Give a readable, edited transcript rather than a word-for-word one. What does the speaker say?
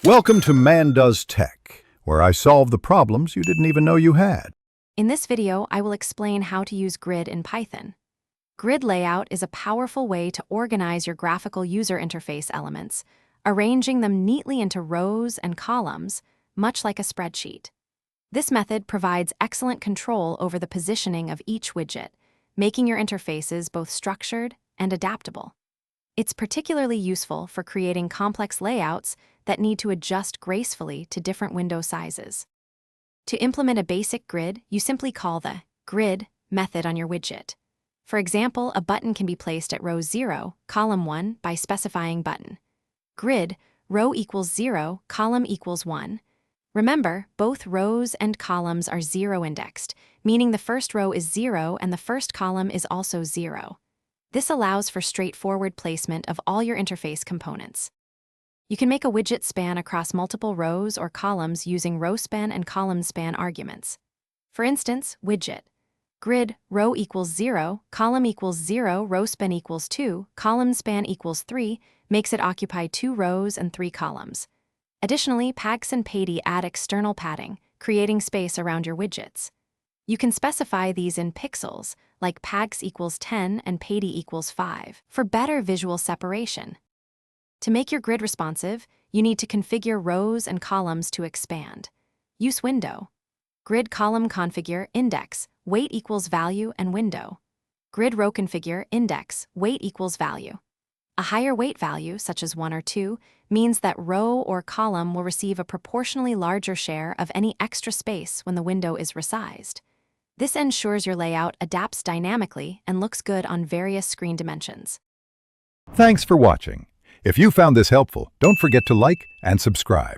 Welcome to Man Does Tech, where I solve the problems you didn't even know you had. In this video, I will explain how to use Grid in Python. Grid layout is a powerful way to organize your graphical user interface elements, arranging them neatly into rows and columns, much like a spreadsheet. This method provides excellent control over the positioning of each widget, making your interfaces both structured and adaptable. It's particularly useful for creating complex layouts that need to adjust gracefully to different window sizes. To implement a basic grid, you simply call the grid method on your widget. For example, a button can be placed at row 0, column 1 by specifying button. Grid, row equals 0, column equals 1. Remember, both rows and columns are 0 indexed, meaning the first row is 0 and the first column is also 0. This allows for straightforward placement of all your interface components. You can make a widget span across multiple rows or columns using row span and column span arguments. For instance, widget. Grid, row equals 0, column equals 0, row span equals 2, column span equals 3, makes it occupy 2 rows and 3 columns. Additionally, Pags and Paidy add external padding, creating space around your widgets. You can specify these in pixels, like Pags equals 10 and Paidy equals 5, for better visual separation. To make your grid responsive, you need to configure rows and columns to expand. Use window. Grid column configure index, weight equals value and window. Grid row configure index, weight equals value. A higher weight value, such as 1 or 2, means that row or column will receive a proportionally larger share of any extra space when the window is resized. This ensures your layout adapts dynamically and looks good on various screen dimensions. Thanks for watching. If you found this helpful, don't forget to like and subscribe.